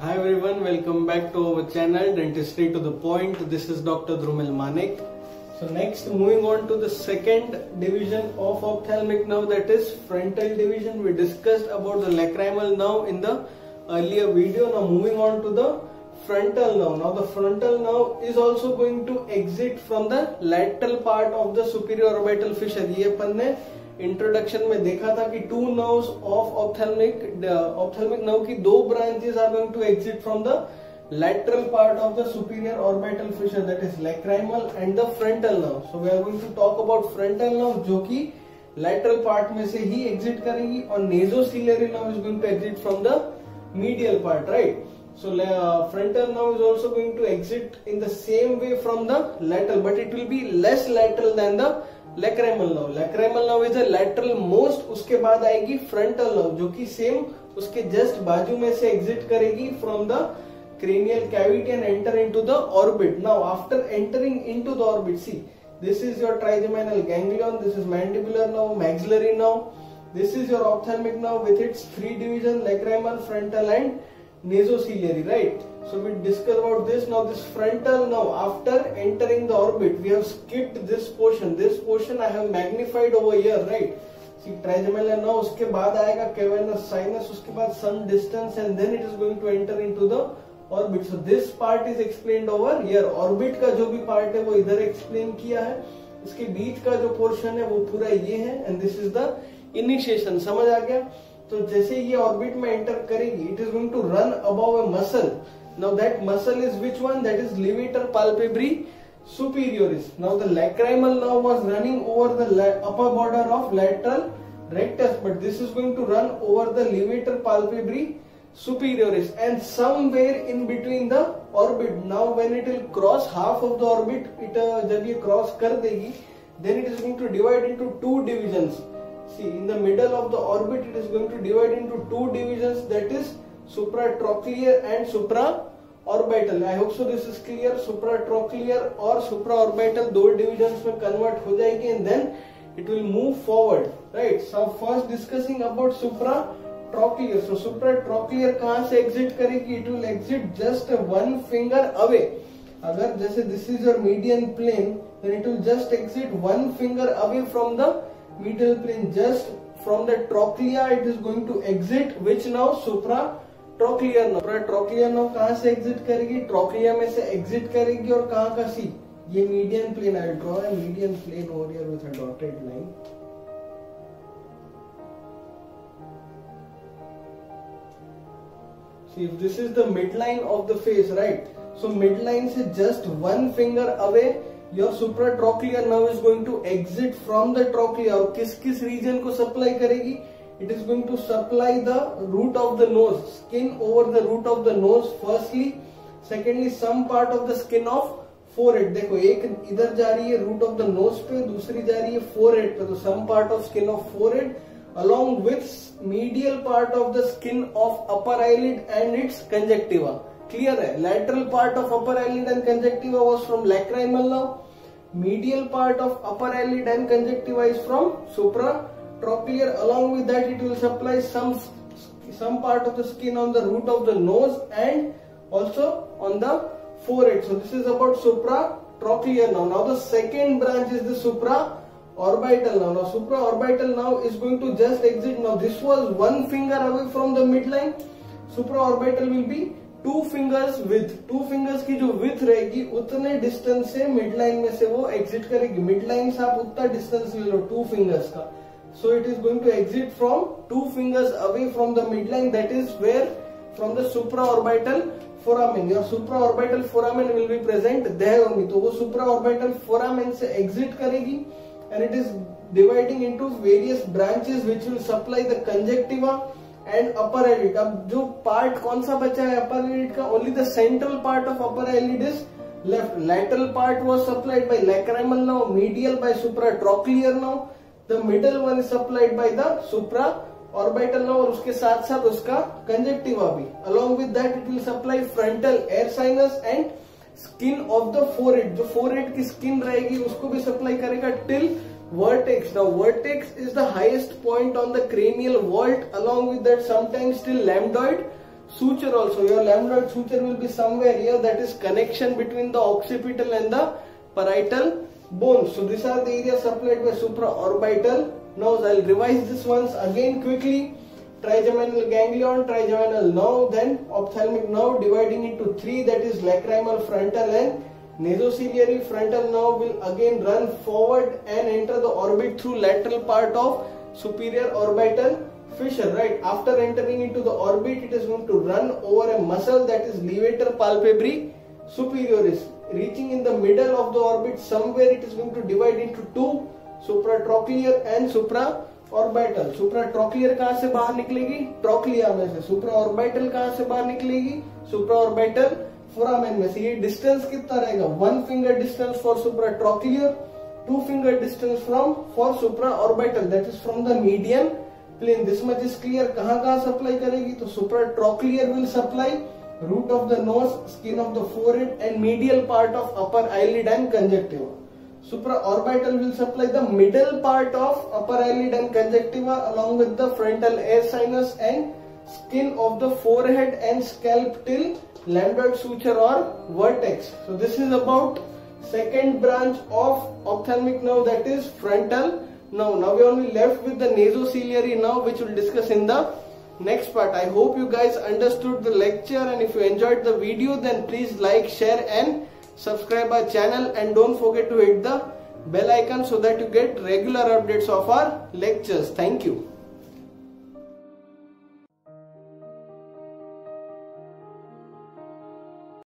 Hi everyone, welcome back to our channel Dentistry to the Point. This is Dr. Drumil Manek. So next, moving on to the second division of ophthalmic nerve, that is frontal division. We discussed about the lacrimal nerve in the earlier video. Now moving on to the frontal nerve. Now the frontal nerve is also going to exit from the lateral part of the superior orbital fissure. ये अपन ने introduction में देखा था कि two nerves of ophthalmic nerve की दो branches are going to exit from the lateral part of the superior orbital fissure, that is lacrimal and the frontal nerve. So we are going to talk about frontal nerve जो कि lateral part में से ही exit करेगी और nasociliary nerve is going to exit from the medial part, right? So frontal nerve is also going to exit in the same way from the lateral, but it will be less lateral than the lacrimal nerve. Lacrimal nerve is a lateral most, उसके बाद आएगी frontal nerve जो कि same उसके just बाजू में से exit करेगी from the cranial cavity and enter into the orbit. Now after entering into the orbit, see, this is your trigeminal ganglion, this is mandibular nerve, maxillary nerve, this is your ophthalmic nerve with its three divisions, lacrimal, frontal and nasociliary, right? So we discussed about this. Now this frontal nerve, after entering the orbit, we have skipped this portion I have magnified over here, right? See, trigeminal nerve, उसके बाद आएगा cavernous sinus, उसके बाद some distance and then it is going to enter into the orbit. So this part is explained over here. Orbit का जो भी part है वो इधर explain किया है. इसके बीच का जो portion है वो पूरा ये है and this is the initiation. समझ आ गया? तो जैसे ये orbit में enter करेगी, it is going to run above a muscle. Now that muscle is which one? That is levator palpebrae superioris. Now the lacrimal nerve was running over the upper border of lateral rectus, but this is going to run over the levator palpebrae superioris and somewhere in between the orbit. Now when it will cross half of the orbit, जब ये cross कर देगी, then it is going to divide into two divisions. See, in the middle of the orbit it is going to divide into two divisions, that is supratrochlear and supraorbital. I hope so this is clear. Supratrochlear और supraorbital दो divisions में convert हो जाएगी and then it will move forward, right? So first discussing about supratrochlear. So supratrochlear कहाँ से exit करेगी? It will exit just one finger away. अगर जैसे this is your median plane, then it will just exit one finger away from the medial plane. Just from the trochlea it is going to exit which now? Supratrochlear nerve. Supratrochlear nerve कहाँ से exit करेगी? Trochlea में से exit करेगी और कहाँ का? सी ये median plane. I will draw a median plane over here with a dotted line. See, if this is the midline of the face, right? So midline से just one finger away, your supratrochlear nerve is going to exit from the trochlea. और किस region को supply करेगी? It is going to supply the root of the nose, skin over the root of the nose firstly. Secondly, some part of the skin of forehead. देखो एक इधर जा रही है root of the nose पे, दूसरी जा रही है forehead पे. तो some part of skin of forehead along with medial part of the skin of upper eyelid and its conjunctiva. Clear है? Lateral part of upper eyelid and conjunctiva was from lacrimal nerve. Medial part of upper eyelid and conjunctiva is from supratrochlear. Along with that, it will supply some part of the skin on the root of the nose and also on the forehead. So this is about supratrochlear nerve. Now the second branch is the supraorbital nerve. Now supraorbital nerve is going to just exit. Now this was one finger away from the midline. Supraorbital will be two fingers width. Two fingers की जो width रहेगी उतने distance से midline में से वो exit करेगी. Midline से आप उतना distance ले लो 2 fingers का. So it is going to exit from 2 fingers away from the midline. That is where from the supraorbital foramen. Your supraorbital foramen will be present there only. तो वो supraorbital foramen से exit करेगी and it is dividing into various branches which will supply the conjunctiva and upper eyelid. अब जो part कौन सा बचा है upper eyelid का? Only the central part of upper eyelid is left. Lateral part was supplied by lacrimal nerve, medial by supratrochlear nerve. The middle one is supplied by the supraorbital nerve और उसके साथ साथ उसका conjunctiva भी. Along with that it will supply frontal air sinus and skin of the forehead. जो forehead की skin रहेगी उसको भी supply करेगा till vertex. Now vertex is the highest point on the cranial vault. Along with that sometimes till lambdoid suture also. Your lambdoid suture will be somewhere here, that is connection between the occipital and the parietal bones. So these are the areas supplied by supraorbital nerves. I'll revise this once again quickly. Trigeminal ganglion, trigeminal nerve, then ophthalmic nerve, dividing into three, that is lacrimal, frontal and nasociliary. Frontal nerve will again run forward and enter the orbit through lateral part of superior orbital fissure, right? After entering into the orbit, it is going to run over a muscle, that is levator palpebrae superioris. Reaching in the middle of the orbit somewhere, it is going to divide into two, supratrochlear and supraorbital. Supratrochlear कहाँ से बाहर निकलेगी? Trochlea में से. Supraorbital कहाँ से बाहर निकलेगी? सुप्राऑर्बिटल फोरामेन में से. ये डिस्टेंस कितना रहेगा? 1 finger distance for supratrochlear, 2 finger distance for supraorbital, that is from the median plane. This much is clear. कहाँ सप्लाई करेगी? तो supratrochlear will supply root of the nose, skin of the forehead and medial part of upper eyelid and conjunctiva. Supraorbital will supply the middle part of upper eyelid and conjunctiva along with the frontal air sinus and skin of the forehead and scalp till lambdoid suture or vertex. So this is about second branch of ophthalmic nerve, that is frontal nerve. Now we are only left with the nasociliary nerve, which we'll discuss in the next part. I hope you guys understood the lecture, and if you enjoyed the video, then please like, share and subscribe our channel, and don't forget to hit the bell icon so that you get regular updates of our lectures. Thank you.